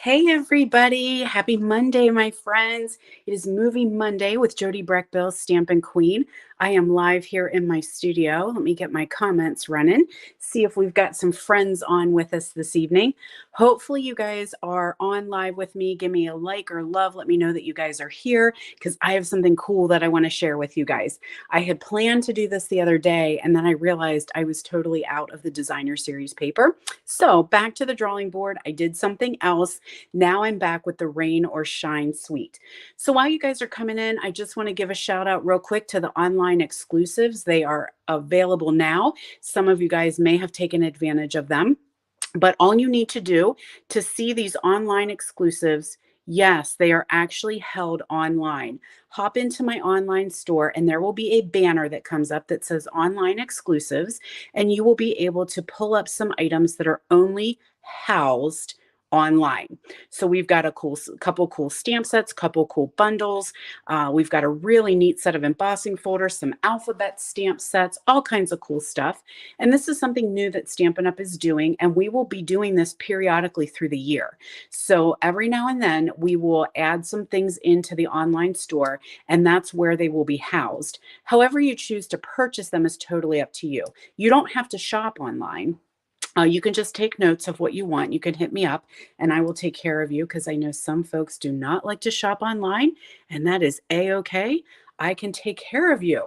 Hey everybody, happy Monday, my friends. It is Movie Monday with Jody Breckbill, Stampin' Queen. I am live here in my studio. Let me get my comments running, see if we've got some friends on with us this evening. Hopefully you guys are on live with me. Give me a like or love. Let me know that you guys are here because I have something cool that I want to share with you guys. I had planned to do this the other day and then I realized I was totally out of the designer series paper. So back to the drawing board. I did something else. Now I'm back with the Rain or Shine Suite. So while you guys are coming in, I just want to give a shout out real quick to the online exclusives. They are available now. Some of you guys may have taken advantage of them, but all you need to do to see these online exclusives, yes, they are actually held online. Hop into my online store and there will be a banner that comes up that says online exclusives, and you will be able to pull up some items that are only housed online. So we've got a couple cool stamp sets, couple cool bundles. We've got a really neat set of embossing folders, some alphabet stamp sets, all kinds of cool stuff. And this is something new that Stampin' Up! Is doing, and we will be doing this periodically through the year. So every now and then we will add some things into the online store, and that's where they will be housed. However you choose to purchase them is totally up to you. You don't have to shop online. You can just take notes of what you want. You can hit me up and I will take care of you because I know some folks do not like to shop online, and that is a-okay. I can take care of you.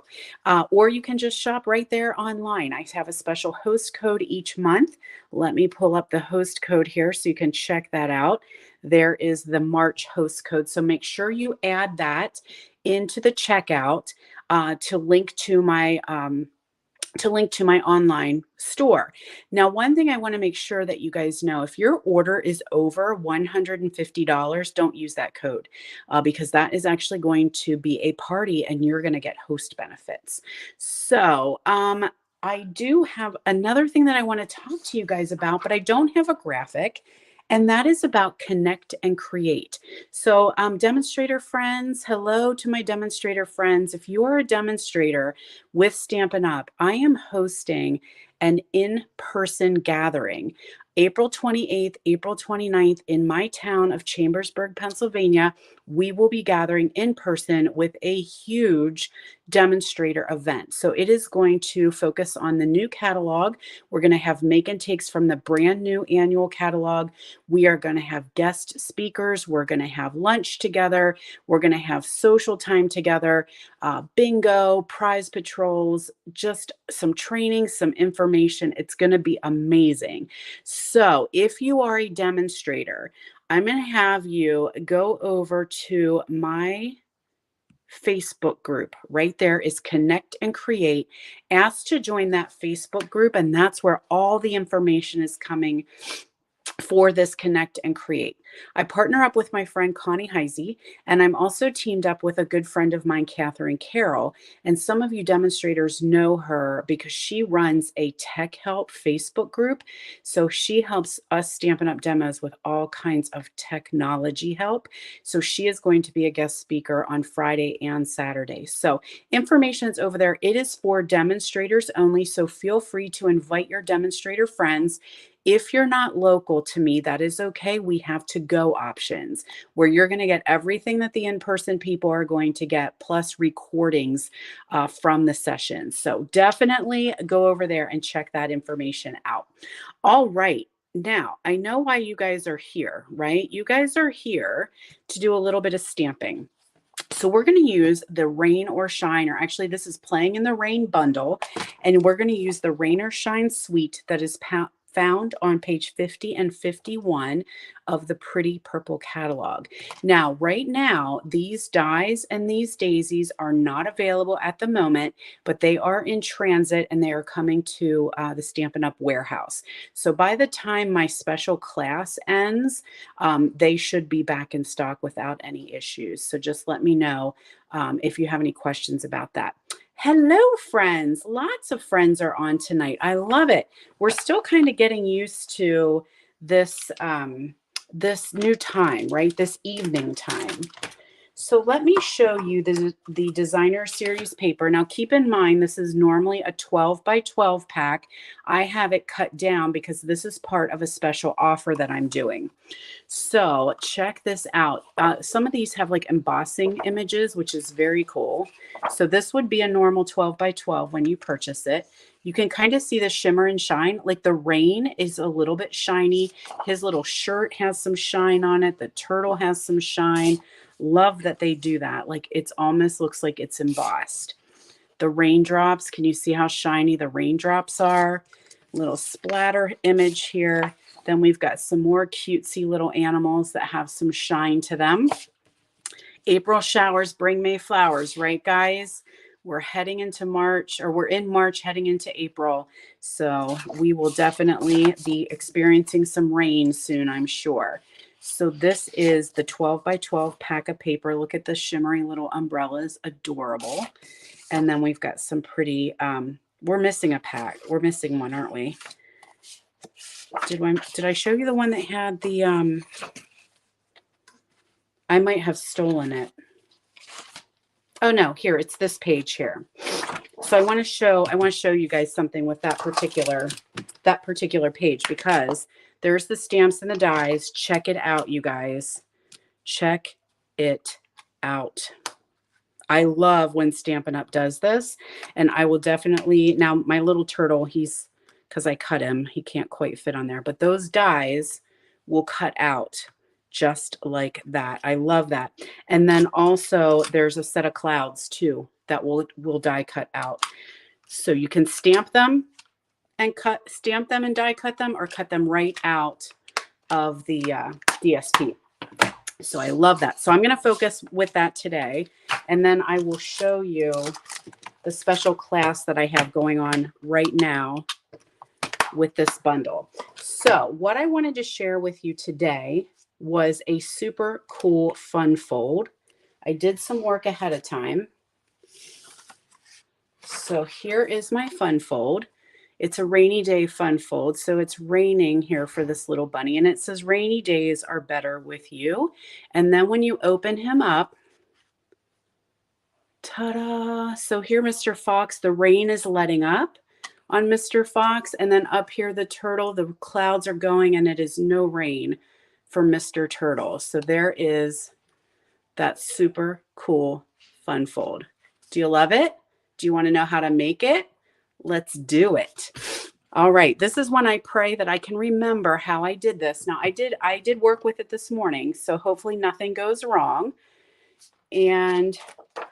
Or you can just shop right there online. I have a special host code each month. Let me pull up the host code here so you can check that out. There is the March host code. So make sure you add that into the checkout to link to my online store. Now, one thing I want to make sure that you guys know, if your order is over $150, don't use that code because that is actually going to be a party and you're going to get host benefits. So, I do have another thing that I want to talk to you guys about, but I don't have a graphic. And that is about connect and create. So, demonstrator friends, hello to my demonstrator friends. If you are a demonstrator with Stampin' Up, I am hosting an in-person gathering April 28th, April 29th in my town of Chambersburg, Pennsylvania. We will be gathering in person with a huge demonstrator event. So it is going to focus on the new catalog. We're going to have make and takes from the brand new annual catalog. We are going to have guest speakers. We're going to have lunch together. We're going to have social time together, bingo, prize patrols, just some training, some information. It's going to be amazing. So if you are a demonstrator, I'm going to have you go over to my Facebook group. Right there is Connect and Create. Ask to join that Facebook group, and that's where all the information is coming for this Connect and Create. I partner up with my friend Connie Heisey, and I'm also teamed up with a good friend of mine, Catherine Carroll. And some of you demonstrators know her because she runs a Tech Help Facebook group. So she helps us Stampin' Up! Demos with all kinds of technology help. So she is going to be a guest speaker on Friday and Saturday. So information is over there. It is for demonstrators only. So feel free to invite your demonstrator friends. If you're not local to me, that is okay. We have to-go options where you're going to get everything that the in-person people are going to get, plus recordings from the sessions. So definitely go over there and check that information out. All right. Now, I know why you guys are here, right? You guys are here to do a little bit of stamping. So we're going to use the Rain or Shine, or actually this is Playing in the Rain bundle, and we're going to use the Rain or Shine suite that is found on page 50 and 51 of the Pretty Purple catalog. Now, right now, these dies and these daisies are not available at the moment, but they are in transit and they are coming to the Stampin' Up! Warehouse. So by the time my special class ends, they should be back in stock without any issues. So just let me know if you have any questions about that. Hello, friends. Lots of friends are on tonight. I love it. We're still kind of getting used to this, this new time, right? This evening time. So let me show you the designer series paper. Now keep in mind, this is normally a 12 by 12 pack. I have it cut down because this is part of a special offer that I'm doing. So check this out. Some of these have like embossing images, which is very cool. So this would be a normal 12 by 12 when you purchase it. You can kind of see the shimmer and shine. Like the rain is a little bit shiny. His little shirt has some shine on it. The turtle has some shine. Love that they do that. Like it's almost looks like it's embossed. The raindrops, can you see how shiny the raindrops are? Little splatter image here. Then we've got some more cutesy little animals that have some shine to them. April showers bring May flowers, right, guys? We're heading into March, or we're in March heading into April. So we will definitely be experiencing some rain soon, I'm sure. So this is the 12 by 12 pack of paper. Look at the shimmery little umbrellas, adorable. And then we've got some pretty, we're missing a pack. We're missing one, aren't we? Did I show you the one that had the, I might have stolen it. Oh no, here, it's this page here. So I want to show you guys something with that particular page, because there's the stamps and the dies. Check it out, you guys. Check it out. I love when Stampin' Up does this, and I will definitely, now my little turtle, because I cut him, he can't quite fit on there, but those dies will cut out just like that. I love that. And then also there's a set of clouds too that will die cut out. So you can stamp them and die cut them, or cut them right out of the DSP. So I love that. So I'm going to focus with that today. And then I will show you the special class that I have going on right now with this bundle. So what I wanted to share with you today was a super cool fun fold. I did some work ahead of time. So here is my fun fold. It's a rainy day fun fold. So it's raining here for this little bunny, and it says rainy days are better with you. And then when you open him up, ta-da! So here, Mr. Fox, the rain is letting up on Mr. Fox. And then up here, the turtle, the clouds are going, and it is no rain for Mr. Turtle. So there is that super cool fun fold. Do you love it? Do you want to know how to make it? Let's do it. All right. This is when I pray that I can remember how I did this. Now I did work with it this morning, so hopefully nothing goes wrong. And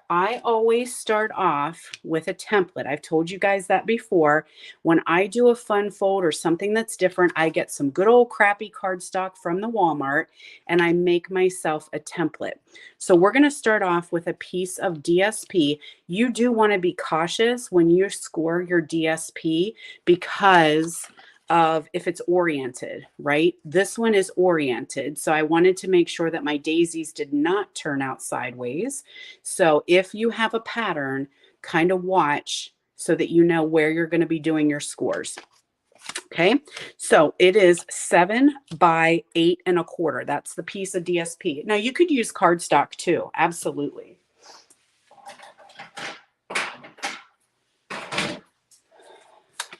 I always start off with a template. I've told you guys that before. When I do a fun fold or something that's different, I get some good old crappy cardstock from the Walmart and I make myself a template. So we're going to start off with a piece of DSP. You do want to be cautious when you score your DSP because of if it's oriented, right? This one is oriented. So I wanted to make sure that my daisies did not turn out sideways. So if you have a pattern, kind of watch so that you know where you're going to be doing your scores. Okay, so it is 7 by 8 1/4. That's the piece of DSP. Now you could use cardstock too. Absolutely.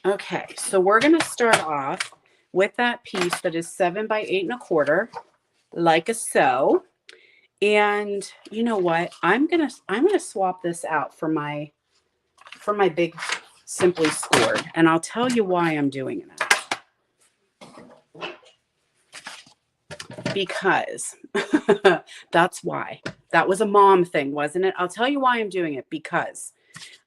Okay, so we're going to start off with that piece that is 7 by 8 1/4, like a so. And you know what? I'm gonna swap this out for my big Simply Scored, and I'll tell you why I'm doing that. Because that's why. That was a mom thing, wasn't it? I'll tell you why I'm doing it, because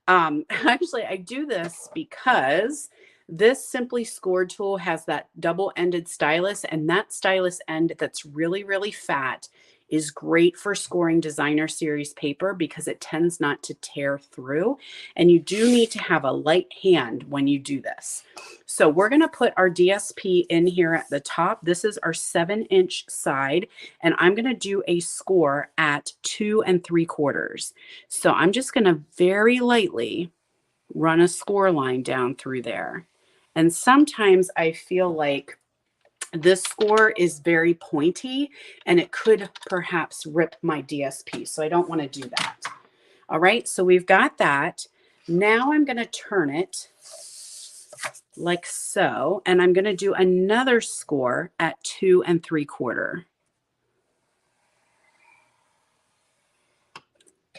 actually I do this because this Simply Scored tool has that double-ended stylus, and that stylus end that's really, really fat is great for scoring designer series paper because it tends not to tear through. And you do need to have a light hand when you do this. So we're going to put our DSP in here at the top. This is our 7-inch side, and I'm going to do a score at 2 3/4. So I'm just going to very lightly run a score line down through there. And sometimes I feel like This score is very pointy and it could perhaps rip my DSP. So I don't want to do that. All right, so we've got that. Now I'm going to turn it like so, and I'm going to do another score at 2 3/4.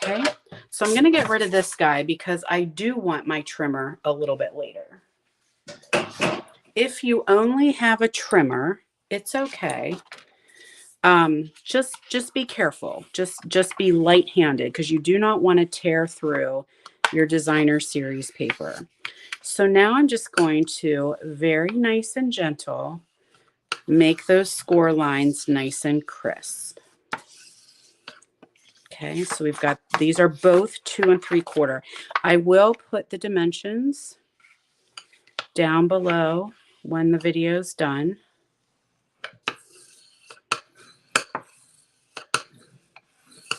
Okay, so I'm going to get rid of this guy because I do want my trimmer a little bit later. If you only have a trimmer, it's okay. Just be careful. Just be light-handed because you do not want to tear through your designer series paper. So now I'm just going to very nice and gentle make those score lines nice and crisp. Okay, so we've got, these are both 2 3/4. I will put the dimensions down below when the video's done.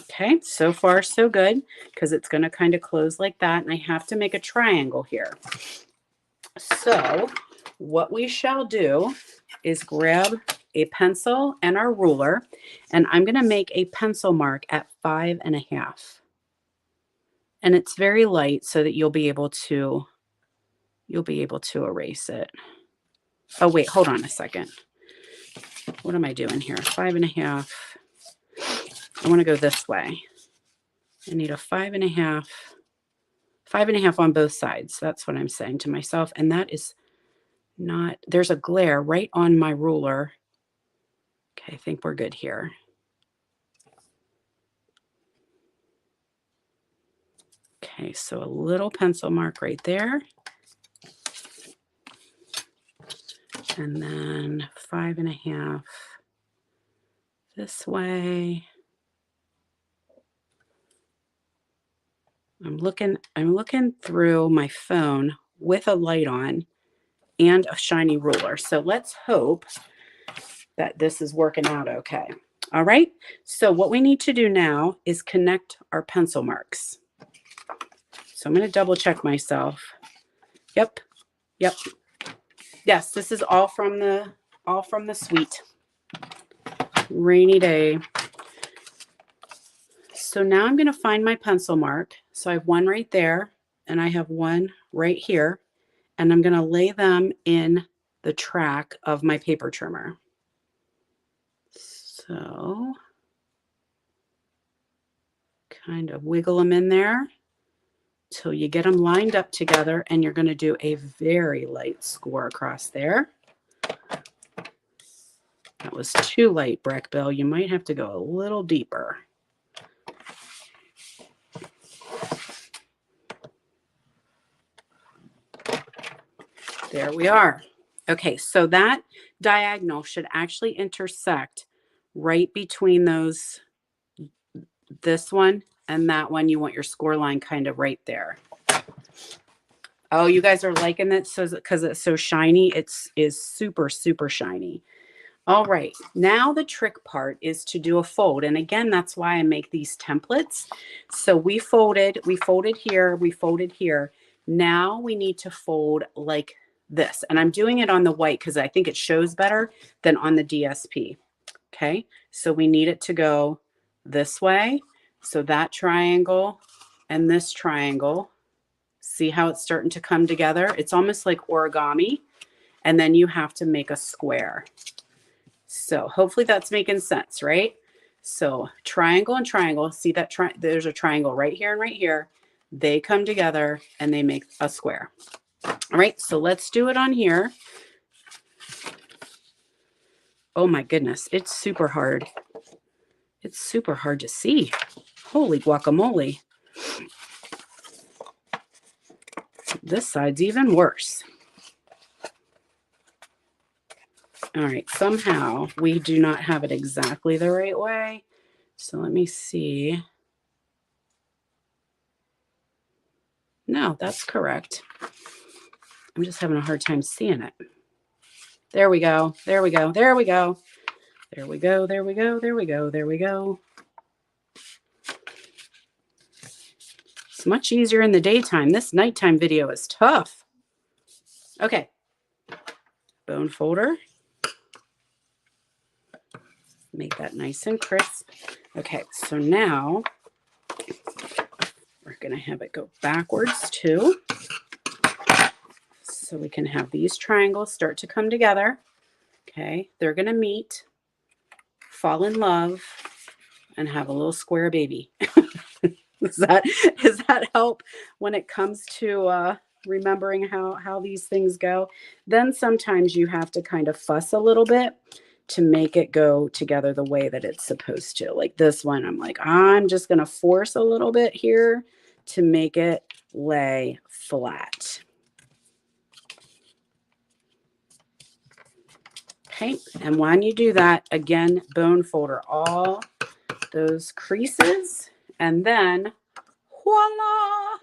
Okay, so far so good because it's going to kind of close like that, and I have to make a triangle here. So what we shall do is grab a pencil and our ruler, and I'm going to make a pencil mark at 5 1/2. And it's very light so that you'll be able to erase it. Oh wait, hold on a second. What am I doing here? 5 1/2. I want to go this way. I need a 5 1/2. 5 1/2 on both sides. That's what I'm saying to myself. And that is not, there's a glare right on my ruler. Okay, I think we're good here. Okay, so a little pencil mark right there. And then 5 1/2 this way. I'm looking through my phone with a light on and a shiny ruler. So let's hope that this is working out okay. All right. So what we need to do now is connect our pencil marks. So I'm going to double check myself. Yep. Yes, this is all from the suite. Rainy day. So now I'm going to find my pencil mark. So I have one right there and I have one right here, and I'm going to lay them in the track of my paper trimmer. So kind of wiggle them in there till you get them lined up together, and you're going to do a very light score across there. That was too light, Breck Bill. You might have to go a little deeper. There we are. Okay, so that diagonal should actually intersect right between those, this one and that one. You want your score line kind of right there. Oh, you guys are liking it because it's so shiny. It is super, super shiny. All right, now the trick part is to do a fold. And again, that's why I make these templates. So we folded here, we folded here. Now we need to fold like this. And I'm doing it on the white because I think it shows better than on the DSP. Okay, so we need it to go this way. So that triangle and this triangle, see how it's starting to come together? It's almost like origami. And then you have to make a square. So hopefully that's making sense, right? So triangle and triangle, see that there's a triangle right here and right here. They come together and they make a square. All right, so let's do it on here. Oh my goodness, it's super hard. It's super hard to see. Holy guacamole. This side's even worse. All right, somehow we do not have it exactly the right way. So let me see. No, that's correct. I'm just having a hard time seeing it. There we go. There we go. There we go. There we go. There we go. There we go. There we go. It's much easier in the daytime. This nighttime video is tough. Okay. Bone folder. Make that nice and crisp. Okay, so now we're going to have it go backwards too. So we can have these triangles start to come together. Okay, they're going to meet, fall in love, and have a little square baby. Does that help when it comes to remembering how these things go? Then sometimes you have to kind of fuss a little bit to make it go together the way that it's supposed to. Like this one, I'm like, I'm just going to force a little bit here to make it lay flat. Okay, and when you do that, again, bone folder all those creases, and then voila.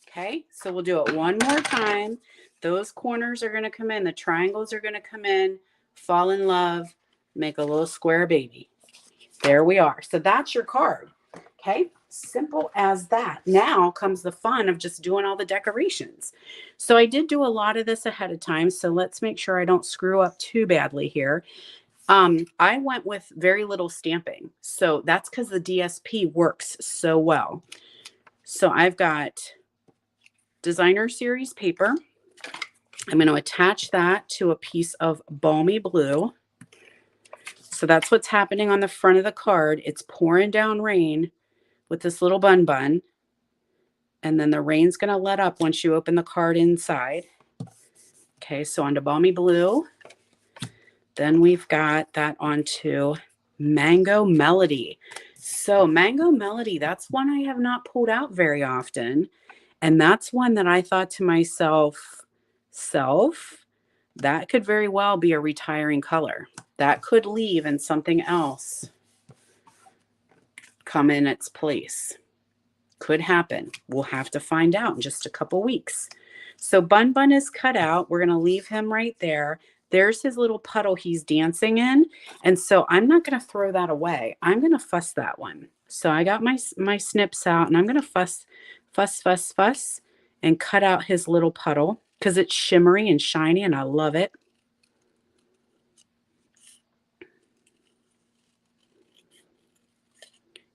Okay, so we'll do it one more time. Those corners are going to come in, the triangles are going to come in, fall in love, make a little square baby. There we are. So that's your card. Okay, simple as that. Now comes the fun of just doing all the decorations. So I did do a lot of this ahead of time, so let's make sure I don't screw up too badly here. I went with very little stamping. So that's because the DSP works so well. So I've got designer series paper. I'm going to attach that to a piece of Balmy Blue. So that's what's happening on the front of the card. It's pouring down rain with this little bun bun. And then the rain's going to let up once you open the card inside. Okay, so onto Balmy Blue. Then we've got that onto Mango Melody. So Mango Melody, that's one I have not pulled out very often. And that's one that I thought to myself, that could very well be a retiring color. That could leave and something else come in its place. Could happen. We'll have to find out in just a couple weeks. So Bun Bun is cut out. We're going to leave him right there. There's his little puddle he's dancing in. And so I'm not going to throw that away. I'm going to fuss that one. So I got my snips out, and I'm going to fuss, and cut out his little puddle because it's shimmery and shiny, and I love it.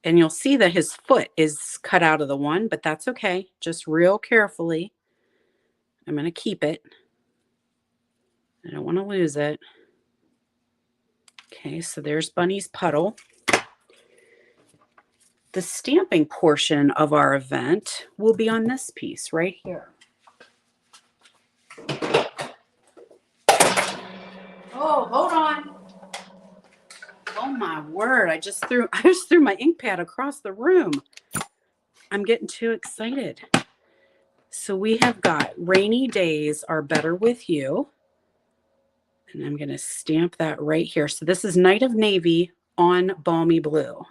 And you'll see that his foot is cut out of the one, but that's okay. Just real carefully. I'm going to keep it. I don't want to lose it. Okay, so there's Bunny's puddle. The stamping portion of our event will be on this piece right here. Oh, hold on. Oh my word, I just threw my ink pad across the room. I'm getting too excited. So we have got Rainy Days Are Better With You. And I'm going to stamp that right here. So this is Night of Navy on Balmy Blue.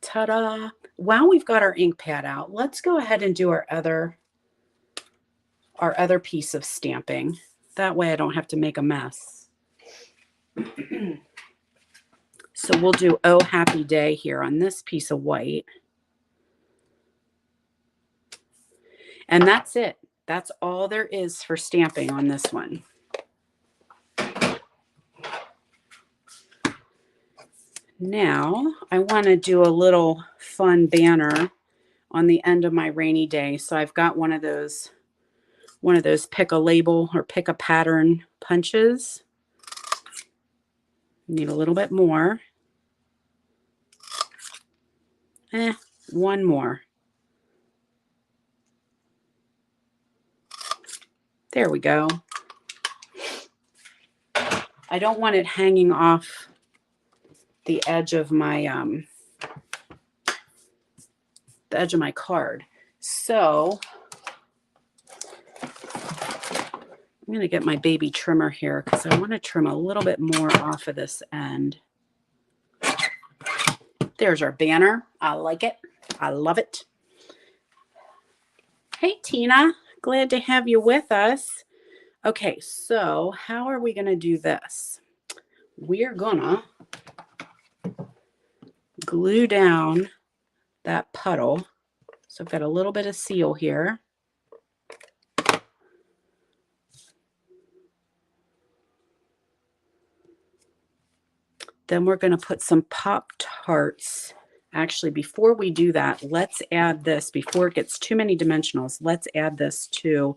Ta-da! While we've got our ink pad out, let's go ahead and do our other piece of stamping. That way I don't have to make a mess. So we'll do Oh Happy Day here on this piece of white. And that's it. That's all there is for stamping on this one. Now I want to do a little fun banner on the end of my rainy day. So I've got one of those pick a label or pick a pattern punches. Need a little bit more. One more. There we go. I don't want it hanging off the edge of my card. So I'm going to get my baby trimmer here because I want to trim a little bit more off of this end. There's our banner. I like it. I love it. Hey, Tina. Glad to have you with us. Okay, so how are we going to do this? We're going to glue down that puddle. So I've got a little bit of seal here. Then we're going to put some Pop-Tarts. Actually, before we do that, let's add this, before it gets too many dimensionals, let's add this to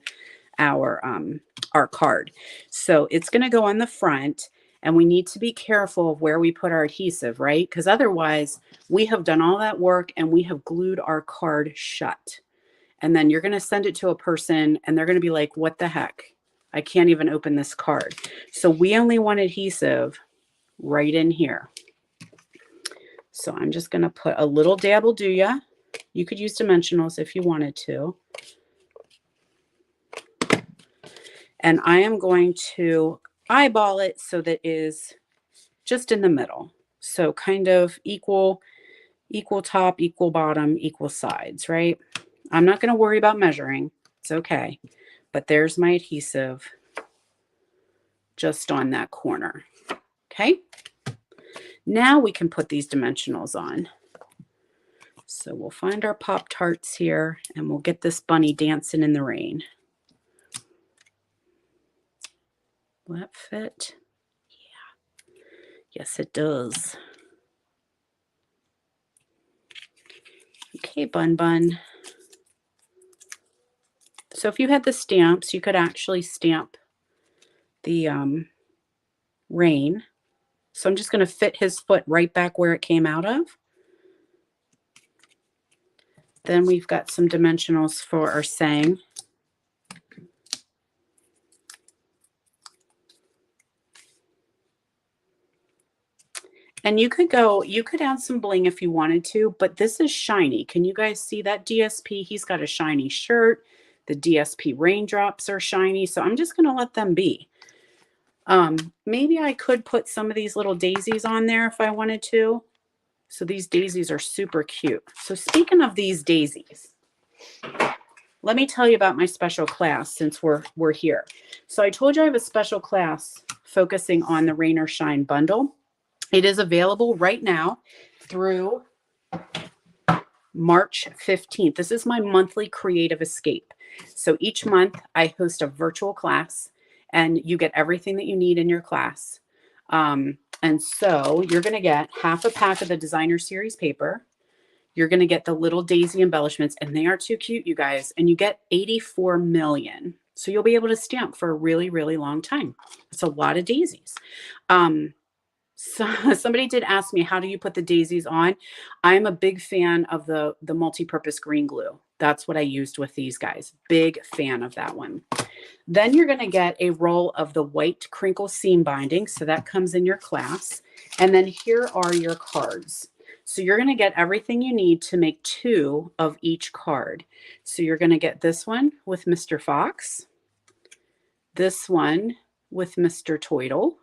our card. So it's going to go on the front, and we need to be careful of where we put our adhesive, right? Because otherwise we have done all that work and we have glued our card shut. And then you're going to send it to a person and they're going to be like, what the heck? I can't even open this card. So we only want adhesive right in here. So I'm just going to put a little dab will do ya. You could use dimensionals if you wanted to. And I am going to eyeball it so that it is just in the middle. So kind of equal top, equal bottom, equal sides, right? I'm not going to worry about measuring. It's okay. But there's my adhesive just on that corner. Okay. Now we can put these dimensionals on. So we'll find our Pop-Tarts here and we'll get this bunny dancing in the rain. Will that fit? Yeah. Yes, it does. Okay, Bun. So if you had the stamps, you could actually stamp the rain. So I'm just going to fit his foot right back where it came out of. Then we've got some dimensionals for our saying. And you could add some bling if you wanted to, but this is shiny. Can you guys see that DSP? He's got a shiny shirt. The DSP raindrops are shiny. So I'm just going to let them be. Maybe I could put some of these little daisies on there if I wanted to. So these daisies are super cute. So speaking of these daisies, let me tell you about my special class since we're here. So I told you I have a special class focusing on the Rain or Shine bundle. It is available right now through March 15th. This is my monthly creative escape. So each month I host a virtual class and you get everything that you need in your class. And so you're going to get half a pack of the designer series paper. You're going to get the little daisy embellishments, and they are too cute, you guys. And you get 84 million. So you'll be able to stamp for a really, really long time. It's a lot of daisies. So somebody did ask me, how do you put the daisies on? I'm a big fan of the multi-purpose green glue. That's what I used with these guys. Big fan of that one. Then you're going to get a roll of the white crinkle seam binding. So that comes in your class. And then here are your cards. So you're going to get everything you need to make 2 of each card. So you're going to get this one with Mr. Fox, this one with Mr. Toidle.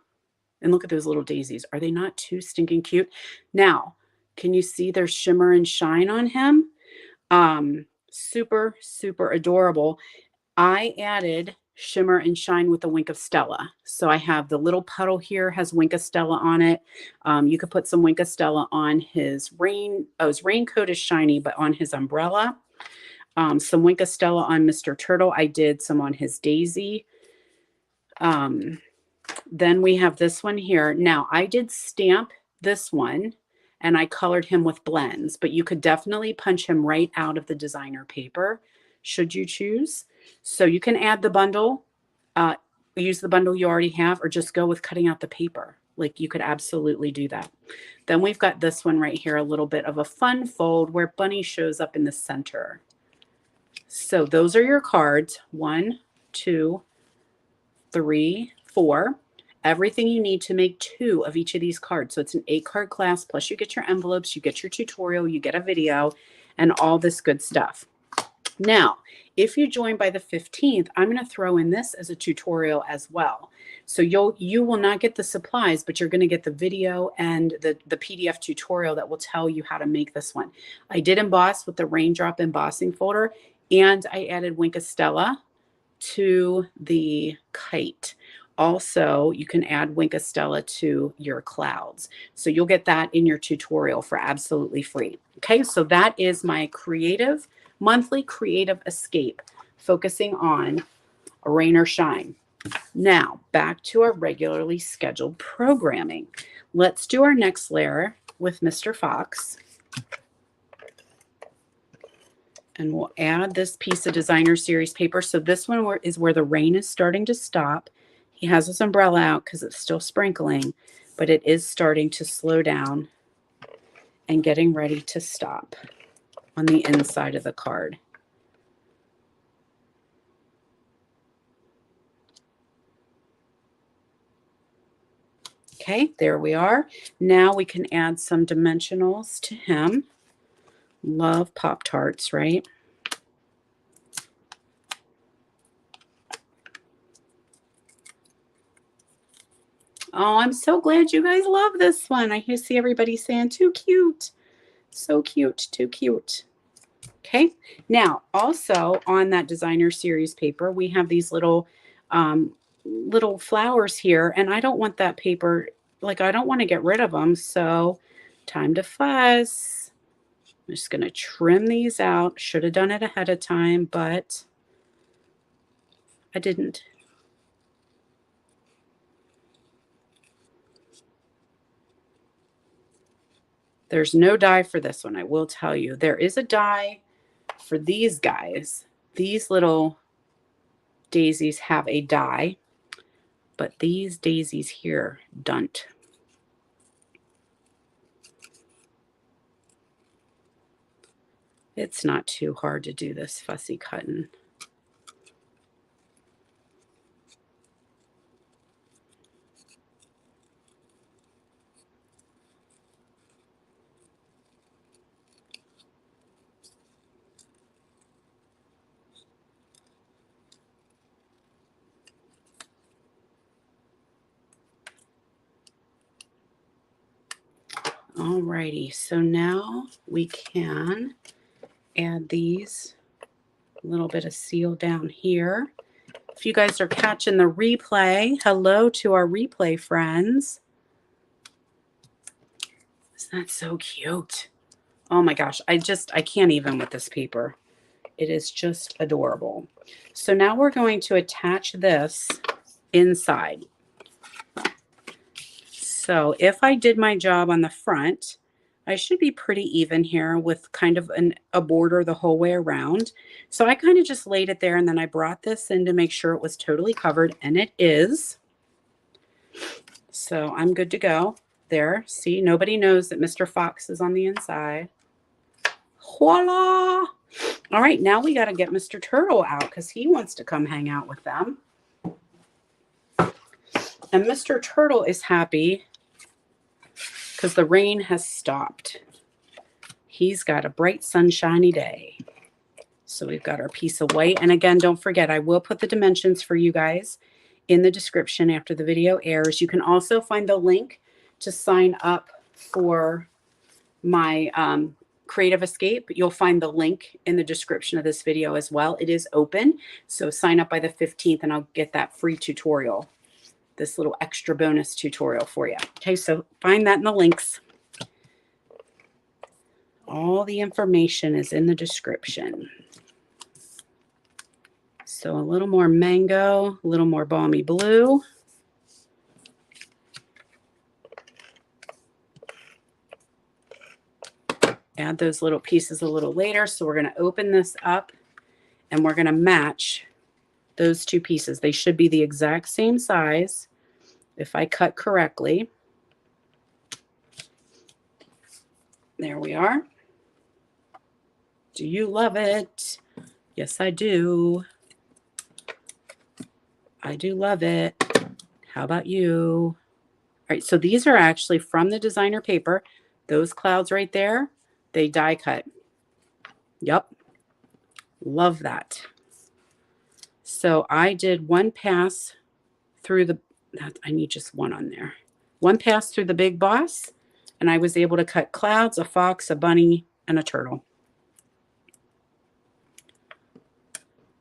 And look at those little daisies. Are they not too stinking cute? Now, can you see there's shimmer and shine on him? Super, super adorable. I added shimmer and shine with the Wink of Stella. So I have the little puddle here has Wink of Stella on it. You could put some Wink of Stella on his his raincoat is shiny, but on his umbrella. Some Wink of Stella on Mr. Turtle. I did some on his daisy. Then we have this one here. Now I did stamp this one and I colored him with blends, but you could definitely punch him right out of the designer paper should you choose. So you can add the bundle, use the bundle you already have, or just go with cutting out the paper. Like you could absolutely do that. Then we've got this one right here, a little bit of a fun fold where Bunny shows up in the center. So those are your cards. 1, 2, 3, 4. Everything you need to make 2 of each of these cards. So it's an 8-card class, plus you get your envelopes, you get your tutorial, you get a video, and all this good stuff. Now, if you join by the 15th, I'm going to throw in this as a tutorial as well. So you will not get the supplies, but you're going to get the video and the PDF tutorial that will tell you how to make this one. I did emboss with the raindrop embossing folder, and I added Wink of Stella to the kite. Also, you can add Wink of Stella to your clouds. So you'll get that in your tutorial for absolutely free. Okay, so that is my monthly creative escape, focusing on Rain or Shine. Now, back to our regularly scheduled programming. let's do our next layer with Mr. Fox. And we'll add this piece of designer series paper. So this one is where the rain is starting to stop. He has his umbrella out because it's still sprinkling, but it is starting to slow down and getting ready to stop on the inside of the card. Okay, there we are. Now we can add some dimensionals to him. Love Pop-Tarts, right? Oh, I'm so glad you guys love this one. I see everybody saying, too cute. So cute, too cute. Okay, now also on that designer series paper, we have these little flowers here, and I don't want that paper, like I don't want to get rid of them, so time to fuss. I'm just going to trim these out. Should have done it ahead of time, but I didn't. There's no die for this one, I will tell you. There is a die for these guys. These little daisies have a die, but these daisies here don't. It's not too hard to do this fussy cutting. Alrighty, so now we can add these, a little bit of seal down here. If you guys are catching the replay, hello to our replay friends. Isn't that so cute? Oh my gosh, I can't even with this paper. It is just adorable. So now we're going to attach this inside. So if I did my job on the front, I should be pretty even here with kind of a border the whole way around. So I kind of just laid it there, and then I brought this in to make sure it was totally covered, and it is. So I'm good to go there. See, nobody knows that Mr. Fox is on the inside. Voila! All right, now we got to get Mr. Turtle out because he wants to come hang out with them. And Mr. Turtle is happy because the rain has stopped. He's got a bright, sunshiny day. So we've got our piece of white. And again, don't forget, I will put the dimensions for you guys in the description after the video airs. You can also find the link to sign up for my Creative Escape. You'll find the link in the description of this video as well. It is open. So sign up by the 15th and I'll get that free tutorial, this little extra bonus tutorial for you. Okay, so find that in the links. All the information is in the description. So a little more mango, a little more balmy blue. Add those little pieces a little later. So we're going to open this up and we're going to match those two pieces. They should be the exact same size if I cut correctly. There we are. Do you love it? Yes, I do. I do love it. How about you? All right, so these are actually from the designer paper. Those clouds right there, they die cut. Yep. Love that. So I did one pass through the, I need just one on there. One pass through the Big Boss, and I was able to cut clouds, a fox, a bunny, and a turtle.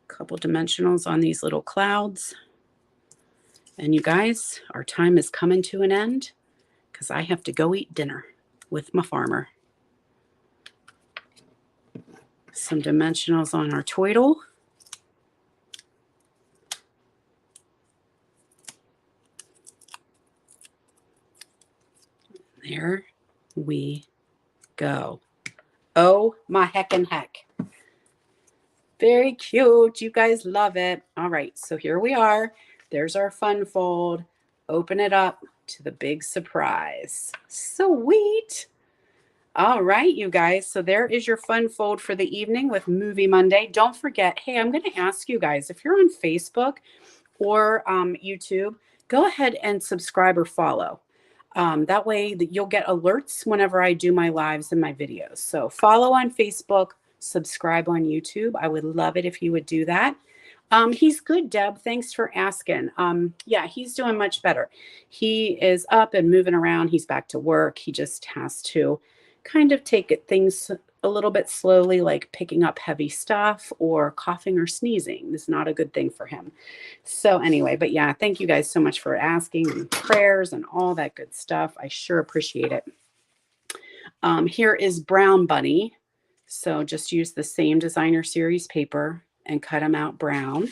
Couple dimensionals on these little clouds. And you guys, our time is coming to an end because I have to go eat dinner with my farmer. Some dimensionals on our turtle. we go. Oh my heck and heck. Very cute. You guys love it. All right, so here we are. There's our fun fold. Open it up to the big surprise. Sweet. All right, you guys. So there is your fun fold for the evening with Movie Monday. Don't forget, hey, I'm going to ask you guys, if you're on Facebook or YouTube, go ahead and subscribe or follow. That way that you'll get alerts whenever I do my lives and my videos. So follow on Facebook, subscribe on YouTube. I would love it if you would do that. He's good, Deb. Thanks for asking. Yeah, he's doing much better. He is up and moving around. He's back to work. He just has to kind of take things a little bit slowly, like picking up heavy stuff or coughing or sneezing. This is not a good thing for him. So anyway, but yeah, thank you guys so much for asking and prayers and all that good stuff. I sure appreciate it. Here is Brown Bunny. So just use the same designer series paper and cut them out brown.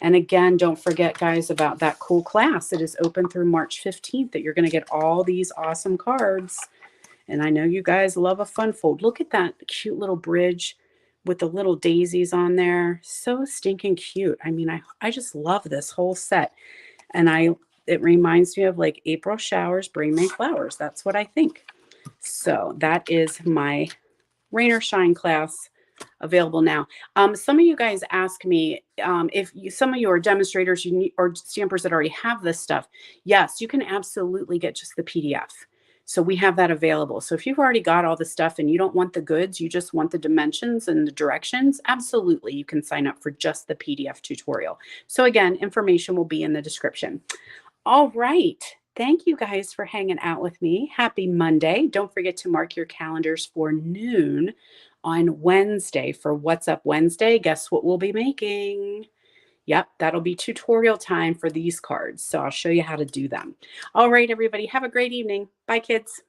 And again, don't forget, guys, about that cool class. It is open through March 15th that you're going to get all these awesome cards. And I know you guys love a fun fold. Look at that cute little bridge with the little daisies on there. So stinking cute. I mean, I just love this whole set. And it reminds me of like April showers bring May flowers. That's what I think. So that is my Rain or Shine class available now. Some of you guys ask me some of you are demonstrators or stampers that already have this stuff. Yes, you can absolutely get just the PDF. So we have that available. So if you've already got all the stuff and you don't want the goods, you just want the dimensions and the directions, absolutely, you can sign up for just the PDF tutorial. So again, information will be in the description. All right. Thank you guys for hanging out with me. Happy Monday. Don't forget to mark your calendars for noon on Wednesday for What's Up Wednesday. Guess what we'll be making? Yep, that'll be tutorial time for these cards. So I'll show you how to do them. All right, everybody, have a great evening. Bye, kids.